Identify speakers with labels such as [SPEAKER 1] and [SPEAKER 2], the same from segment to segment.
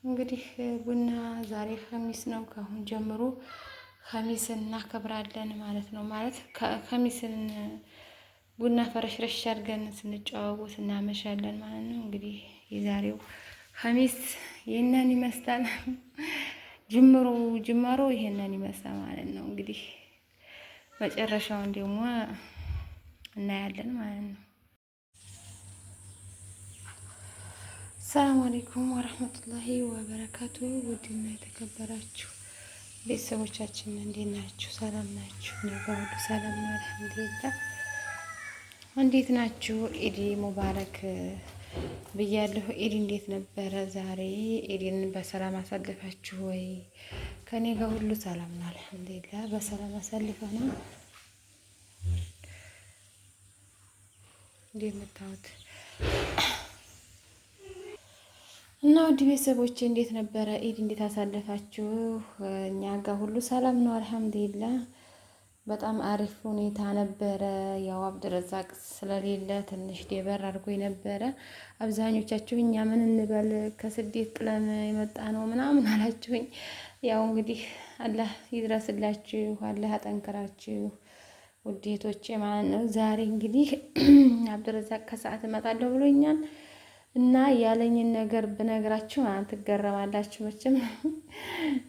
[SPEAKER 1] እንግዲህ ቡና ዛሬ ኸሚስ ነው። ከአሁን ጀምሮ ኸሚስን እናከብራለን ማለት ነው። ማለት ኸሚስን ቡና ፈረሽረሽ አድርገን ስንጨዋወት እናመሻለን ማለት ነው። እንግዲህ የዛሬው ኸሚስ ይህንን ይመስላል። ጅምሮ ይሄንን ይመስላል ማለት ነው። እንግዲህ መጨረሻውን ደግሞ እናያለን ማለት ነው። ሰላም አለይኩም ወራህመቱላሂ ወበረካቱ። ውድና የተከበራችሁ ቤተሰቦቻችን እንዴት ናችሁ? ሰላም ናችሁ? እኔ ጋር ሁሉ ሰላም ነው አልሐምዱሊላህ። እንዴት ናችሁ? ኢድ ሙባረክ ብያለሁ። ኢድ እንዴት ነበረ? ዛሬ ኢድን በሰላም አሳልፋችሁ ወይ? ከኔ ጋር ሁሉ ሰላም ነው አልሐምዱሊላህ። በሰላም አሳልፈናል። እንደምታዩት እና ውድ ቤተሰቦቼ እንዴት ነበረ ኢድ? እንዴት አሳለፋችሁ? እኛ ጋር ሁሉ ሰላም ነው አልሐምዱሊላህ። በጣም አሪፍ ሁኔታ ነበረ። ያው አብድረዛቅ ስለሌለ ትንሽ ደበር አድርጎ ነበረ። አብዛኞቻችሁ እኛ ምን እንበል ከስደት ጥለን የመጣ ነው ምናምን አላችሁኝ። ያው እንግዲህ አላህ ይድረስላችሁ፣ አላህ ያጠንክራችሁ ውዴቶቼ ማለት ነው። ዛሬ እንግዲህ አብድረዛቅ ከሰዓት እመጣለሁ ብሎኛል እና ያለኝን ነገር ብነግራችሁ ትገረማላችሁ። መቼም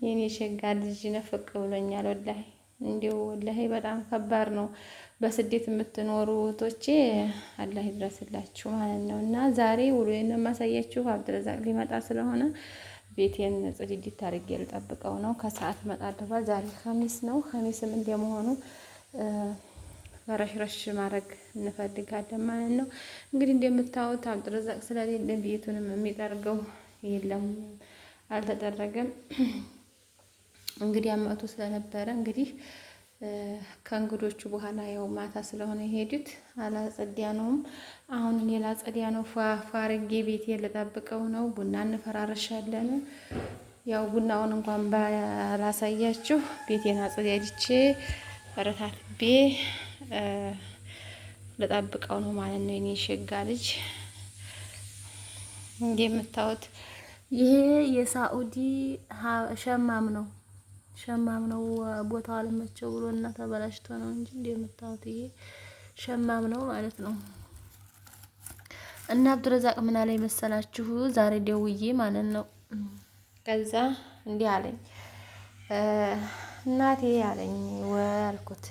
[SPEAKER 1] የኔ ሸጋ ልጅ ነፍቅ ብሎኛል። ወላሂ እንዲው ወላሂ በጣም ከባድ ነው። በስደት የምትኖሩ እህቶቼ አላህ ይድረስላችሁ ማለት ነው። እና ዛሬ ውሎዬን የማሳያችሁ አብድረዛቅ ሊመጣ ስለሆነ ቤቴን ጽድት አድርጌ ልጠብቀው ነው። ከሰዓት እመጣለሁ። ዛሬ ኸሚስ ነው። ኸሚስም እንደመሆኑ ረሽረሽ ማድረግ እንፈልጋለን ማለት ነው። እንግዲህ እንደምታዩት አብድረዛቅ ስለሌለ ቤቱንም የሚጠርገው የለም፣ አልተደረገም። እንግዲህ አመቱ ስለነበረ እንግዲህ ከእንግዶቹ በኋላ ያው ማታ ስለሆነ የሄዱት አላጸዲያነውም። አሁን እኔ ላጸዲያ ነው። ፋርጌ ቤቴ ልጠብቀው ነው። ቡና እንፈራረሻለን። ያው ቡናውን እንኳን ባላሳያችሁ ቤቴን አጸዲያጅቼ ረታትቤ ልጠብቀው ነው ማለት ነው። የኔ ሸጋ ልጅ እንደምታዩት ይሄ የሳኡዲ ሸማም ነው። ሸማም ነው። ቦታው አልመቸው ብሎ እና ተበላሽቶ ነው እንጂ እንደምታዩት ይሄ ሸማም ነው ማለት ነው። እና አብድረዛቅ ምን አለኝ መሰላችሁ? ዛሬ ደውዬ ማለት ነው። ከዛ እንዲህ አለኝ፣ እናቴ አለኝ አልኩት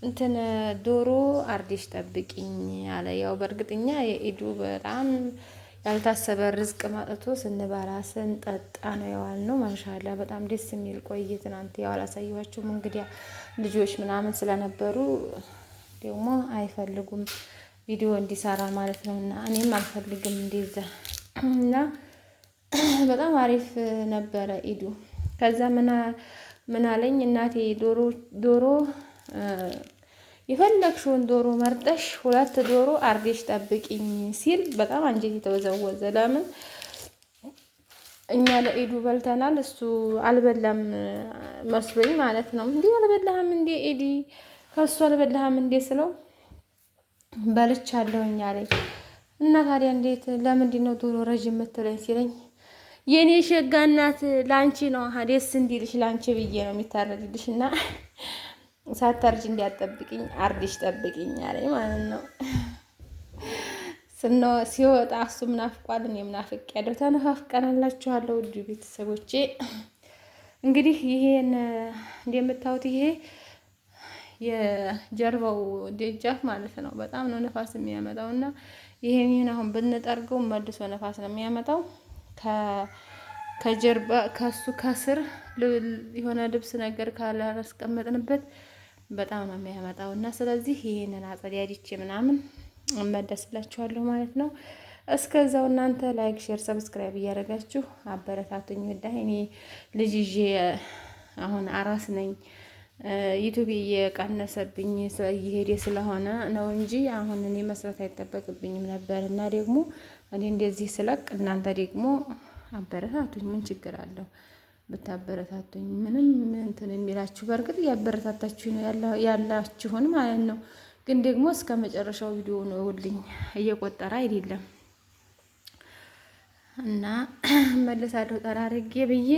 [SPEAKER 1] እንትን ዶሮ አርዲሽ ጠብቂኝ አለ። ያው በእርግጠኛ የኢዱ በጣም ያልታሰበ ርዝቅ ማጥቶ ስንበላ ስንጠጣ ነው የዋልነው። ማሻአላ በጣም ደስ የሚል ቆይ። ትናንት ያው አላሳየኋችሁም እንግዲያ ልጆች ምናምን ስለነበሩ ደግሞ አይፈልጉም ቪዲዮ እንዲሰራ ማለት ነው። እና እኔም አልፈልግም እንደዛ እና በጣም አሪፍ ነበረ ኢዱ። ከዛ ምን አለኝ እናቴ ዶሮ የፈለግሽውን ዶሮ መርጠሽ 2 ዶሮ አርዴሽ ጠብቂኝ ሲል በጣም አንጀት የተወዘወዘ። ለምን እኛ ለኢዱ በልተናል፣ እሱ አልበላም መስሎኝ ማለት ነው። እንዴ አልበላህም እንዴ ኢዲ? ከሱ አልበላህም እንዴ ስለው በልቻለሁኝ አለኝ። እና ታዲያ እንዴት ለምንድን ነው ዶሮ ረጅም የምትለኝ ሲለኝ የኔ ሸጋ እናት ላንቺ ነው ደስ እንዲልሽ ላንቺ ብዬ ነው የሚታረድልሽ እና ሳታርጅ እንዲያጠብቅኝ አርዲሽ ጠብቅኝ አለኝ ማለት ነው። ሲወጣ እሱም ናፍቋል፣ እኔም ናፍቄያለሁ። ተነፋፍቀናላችኋለሁ ውድ ቤተሰቦቼ። እንግዲህ ይሄን እንደምታዩት ይሄ የጀርባው ደጃፍ ማለት ነው። በጣም ነው ነፋስ የሚያመጣው እና ይሄን አሁን ብንጠርገው መልሶ ነፋስ ነው የሚያመጣው። ከጀርባ ከሱ ከስር የሆነ ልብስ ነገር ካላስቀመጥንበት በጣም ነው የሚያመጣው እና ስለዚህ ይሄንን አጸዳድቼ ምናምን እመለስላችኋለሁ ማለት ነው። እስከዛው እናንተ ላይክ፣ ሼር፣ ሰብስክራይብ እያደረጋችሁ አበረታቱኝ። ወዳይ እኔ ልጅ ይዤ አሁን አራስ ነኝ። ዩቲዩብ እየቀነሰብኝ እየሄደ ስለሆነ ነው እንጂ አሁን እኔ መስራት አይጠበቅብኝም ነበር እና ደግሞ እኔ እንደዚህ ስለቅ እናንተ ደግሞ አበረታቱኝ። ምን ችግር አለው ብታበረታቱኝ? ምንም እንትን የሚላችሁ በእርግጥ እያበረታታችሁ ነው ያላችሁን ማለት ነው። ግን ደግሞ እስከ መጨረሻው ቪዲዮ ነው ውልኝ እየቆጠረ አይደለም እና መለሳለሁ ጠራርጌ ብዬ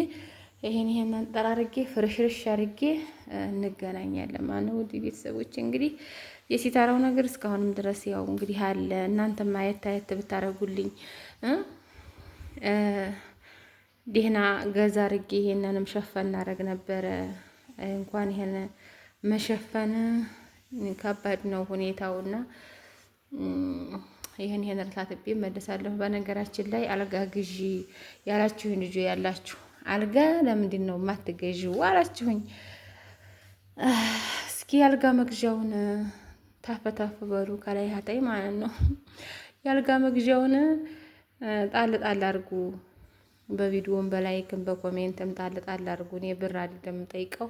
[SPEAKER 1] ይሄን ጠራርጌ ፍርሽርሽ አርጌ እንገናኛለን ማለት ነው። ውድ ቤተሰቦች እንግዲህ የሲታራው ነገር እስካሁንም ድረስ ያው እንግዲህ አለ። እናንተ ማየት ታየት ብታረጉልኝ ደህና ገዛ አርጌ ይሄንንም ሸፈን እናረግ ነበረ። እንኳን ይሄን መሸፈን ከባድ ነው ሁኔታውና ይሄን እርሳትቤ መልሳለሁ። በነገራችን ላይ አልጋ ግዢ ያላችሁኝ ልጅ ያላችሁ አልጋ ለምንድን ነው የማትገዢው አላችሁኝ። እስኪ አልጋ መግዣውን ታፈታፍ በሉ ከላይ ሀታይ ማለት ነው። የአልጋ መግዣውን ጣል ጣል አድርጉ። በቪዲዮም በላይክም በኮሜንትም ጣል ጣል አድርጉ። እኔ ብር አይደለም የምጠይቀው።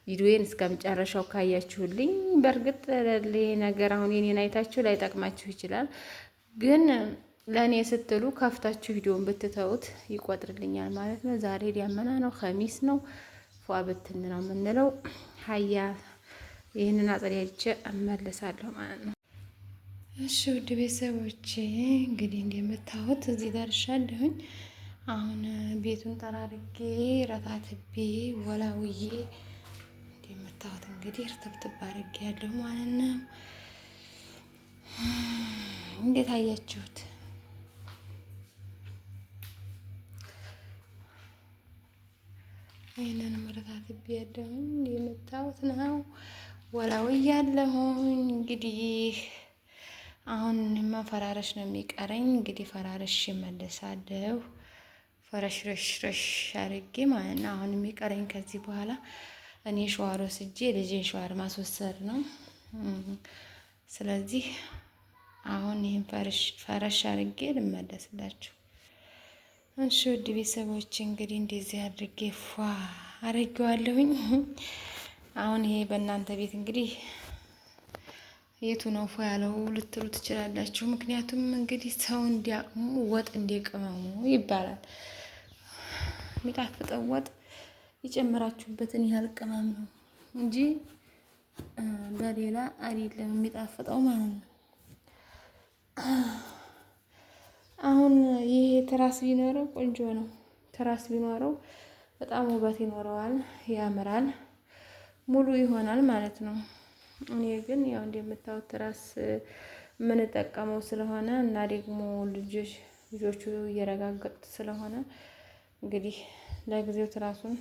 [SPEAKER 1] ቪዲዮዬን እስከመጨረሻው ካያችሁልኝ በእርግጥ ነገር አሁን የኔን አይታችሁ ላይጠቅማችሁ ይችላል፣ ግን ለእኔ ስትሉ ከፍታችሁ ቪዲዮን ብትተውት ይቆጥርልኛል ማለት ነው። ዛሬ ዳመና ነው፣ ኸሚስ ነው፣ ፏ ብትን ነው የምንለው። ሀያ ይህንን አጸዳጅቼ እመለሳለሁ ማለት ነው። እሺ ውድ ቤተሰቦቼ እንግዲህ እንደምታዩት እዚህ ደርሻለሁኝ። አሁን ቤቱን ጠራርጌ ረታትቤ ወላውዬ እንደምታዩት እንግዲህ እርጥብጥብ አድርጌ ያለሁ ማለት ነው። እንዴት አያችሁት? ይህንን ረታትቤ ያለሁኝ እንደምታዩት ነው። ወላውዬ ያለሁኝ እንግዲህ አሁን መፈራረሽ ነው የሚቀረኝ። እንግዲህ ፈራረሽ እመለሳለሁ። ፈረሽረሽረሽ አርጌ ማለት ነው። አሁን የሚቀረኝ ከዚህ በኋላ እኔ ሸዋር ወስጄ ልጄን ሸዋር ማስወሰድ ነው። ስለዚህ አሁን ይህን ፈረሽ አርጌ ልመለስላችሁ። እሺ ውድ ቤተሰቦች እንግዲህ እንደዚህ አድርጌ ፏ አረጌዋለሁኝ። አሁን ይሄ በእናንተ ቤት እንግዲህ የቱ ነው ፏ ያለው ልትሉ ትችላላችሁ። ምክንያቱም እንግዲህ ሰው እንዲያቅሙ ወጥ እንዲቅመሙ ይባላል። የሚጣፍጠው ወጥ የጨመራችሁበትን ያህል ቅመም ነው እንጂ በሌላ አይደለም የሚጣፍጠው ማለት ነው። አሁን ይሄ ትራስ ቢኖረው ቆንጆ ነው። ትራስ ቢኖረው በጣም ውበት ይኖረዋል፣ ያምራል፣ ሙሉ ይሆናል ማለት ነው። እኔ ግን ያው እንደምታዩት ትራስ የምንጠቀመው ስለሆነ እና ደግሞ ልጆቹ እየረጋገጡት ስለሆነ እንግዲህ ለጊዜው ትራሱን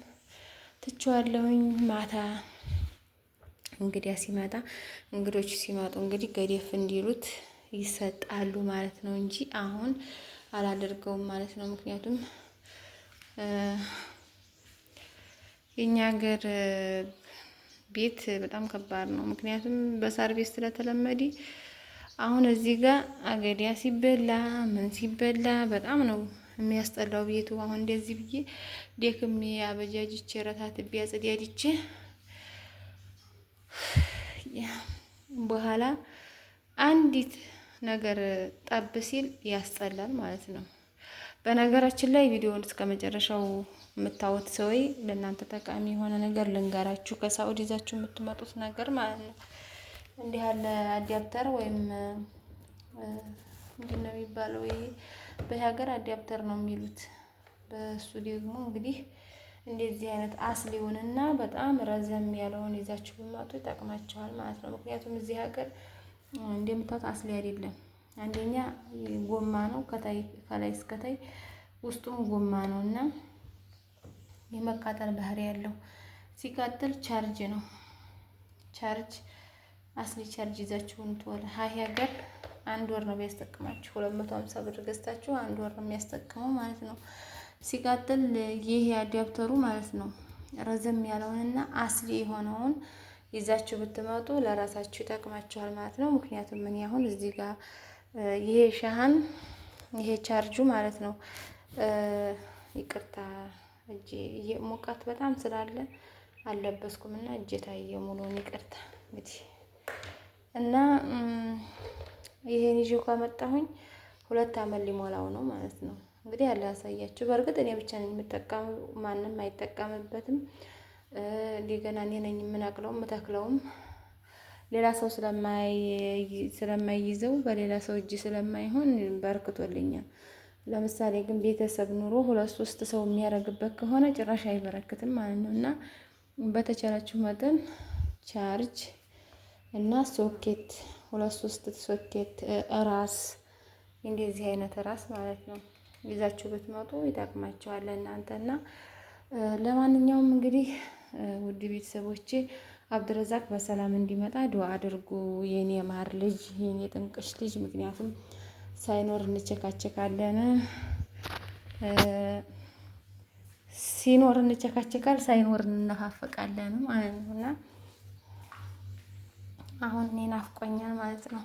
[SPEAKER 1] ትቼዋለሁኝ። ማታ እንግዲያ ሲመጣ እንግዶች ሲመጡ እንግዲህ ገደፍ እንዲሉት ይሰጣሉ ማለት ነው እንጂ አሁን አላደርገውም ማለት ነው። ምክንያቱም የኛ ሀገር ቤት በጣም ከባድ ነው። ምክንያቱም በሳር ቤት ስለተለመደ አሁን እዚህ ጋር አገዲያ ሲበላ ምን ሲበላ በጣም ነው የሚያስጠላው ቤቱ። አሁን እንደዚህ ብዬ ደክሜ አበጃጅቼ ረታትቤ አጽዳድቼ በኋላ አንዲት ነገር ጠብ ሲል ያስጠላል ማለት ነው። በነገራችን ላይ ቪዲዮውን እስከ መጨረሻው የምታዩት ሰውዬ ለእናንተ ጠቃሚ የሆነ ነገር ልንገራችሁ። ከሳውዲ ይዛችሁ የምትመጡት ነገር ማለት ነው። እንዲህ ያለ አዳፕተር ወይም ምንድን ነው የሚባለው? ይሄ በሀገር አዳፕተር ነው የሚሉት። በሱ ደግሞ እንግዲህ እንደዚህ አይነት አስሊውንና በጣም ረዘም ያለውን ይዛችሁ ብትመጡ ይጠቅማችኋል ማለት ነው። ምክንያቱም እዚህ ሀገር እንደምታዩት አስሊ አይደለም። አንደኛ ጎማ ነው፣ ከላይ እስከታይ ውስጡም ጎማ ነው እና የመቃጠል ባህሪ ያለው። ሲቀጥል ቻርጅ ነው። ቻርጅ አስሊ ቻርጅ ይዛችሁን ትወለ ሀገር አንድ ወር ነው የሚያስጠቅማችሁ። 250 ብር ገዝታችሁ አንድ ወር ነው የሚያስጠቅመው ማለት ነው። ሲቀጥል ይሄ አዳፕተሩ ማለት ነው ረዘም ያለውንና አስሊ የሆነውን ይዛችሁ ብትመጡ ለራሳችሁ ይጠቅማችኋል ማለት ነው። ምክንያቱም ምን አሁን እዚህ ጋር ይሄ ሻሃን ይሄ ቻርጁ ማለት ነው ይቅርታ እጄ ሙቀት በጣም ስላለ አልለበስኩም እና እጄ ታየ ሙሉውን ይቅርታ እንግዲህ እና ይሄን ይዤ ካመጣሁኝ 2 አመት ሊሞላው ነው ማለት ነው። እንግዲህ ያለ ያሳያችሁ። በእርግጥ እኔ ብቻ ነኝ የምጠቀመው፣ ማንም አይጠቀምበትም። እንደገና እኔ ነኝ የምነቅለውም የምተክለውም። ሌላ ሰው ስለማይይዘው በሌላ ሰው እጅ ስለማይሆን በርክቶልኛል ለምሳሌ ግን ቤተሰብ ኑሮ 2-3 ሰው የሚያደርግበት ከሆነ ጭራሽ አይበረክትም ማለት ነው። እና በተቻላችሁ መጠን ቻርጅ እና ሶኬት 2-3 ሶኬት ራስ እንደዚህ አይነት ራስ ማለት ነው ይዛችሁ ብትመጡ ይጠቅማችኋል እናንተና። ለማንኛውም እንግዲህ ውድ ቤተሰቦቼ አብድረዛቅ በሰላም እንዲመጣ ዱአ አድርጉ። የኔ ማር ልጅ፣ የኔ ጥንቅሽ ልጅ። ምክንያቱም ሳይኖር እንቸካቸካለን፣ ሲኖር እንቸካቸካል፣ ሳይኖር እንነፋፈቃለን ማለት ነው። እና አሁን እኔ ናፍቆኛል ማለት ነው።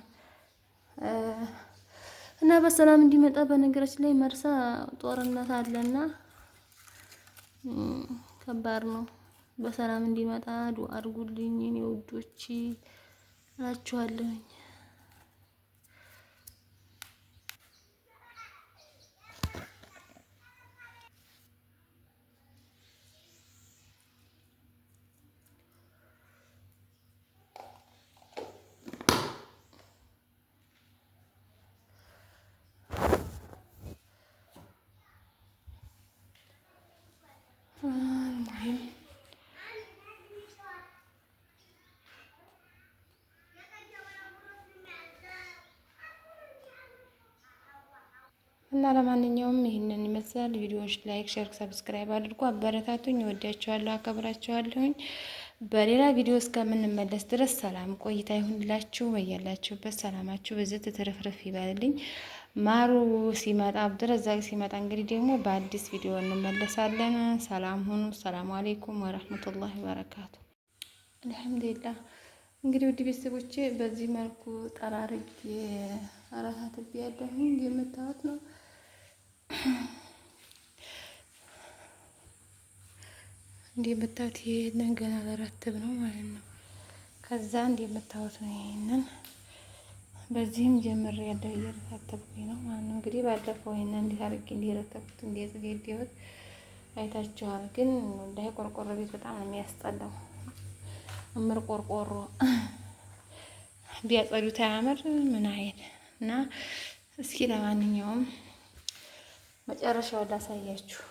[SPEAKER 1] እና በሰላም እንዲመጣ በነገራችን ላይ መርሳ ጦርነት አለና ከባድ ነው። በሰላም እንዲመጣ ዱአ አድርጉልኝ እኔ ውዶች እላችኋለሁኝ። እና ለማንኛውም ይህንን ይመስላል። ቪዲዮዎች ላይክ፣ ሼር፣ ሰብስክራይብ አድርጉ። አበረታቱኝ። እወዳችኋለሁ፣ አከብራችኋለሁኝ። በሌላ ቪዲዮ እስከምንመለስ ድረስ ሰላም ቆይታ ይሁንላችሁ። በያላችሁበት ሰላማችሁ በዚህ ትርፍርፍ ይበልልኝ። ማሩ ሲመጣ አብድረዛቅ ሲመጣ እንግዲህ ደግሞ በአዲስ ቪዲዮ እንመለሳለን። ሰላም ሁኑ። ሰላም አሌይኩም ወረህመቱላሂ ወበረካቱ። አልሐምዱሊላህ እንግዲህ ውድ ቤተሰቦቼ በዚህ መልኩ ጠራርጌ አረታትቤ ያለሁኝ የምታዩት ነው። እንዲህ የምታዩት ይሄንን ገና ለረትብ ነው ማለት ነው። ከዛ እንዲህ የምታዩት ነው። ይሄንን በዚህም ጀምሬ ያለው እየረታተብኩኝ ነው ማለት ነው። እንግዲህ ባለፈው ይሄንን እንዲህ አድርጌ እንዲረተብኩት እንዲጽጌት አይታችኋል። ግን እንዳይ ቆርቆሮ ቤት በጣም ነው የሚያስጠላው። እምር ቆርቆሮ ቢያጸዱት አያምር ምን አይል እና እስኪ ለማንኛውም መጨረሻውን ላሳያችሁ።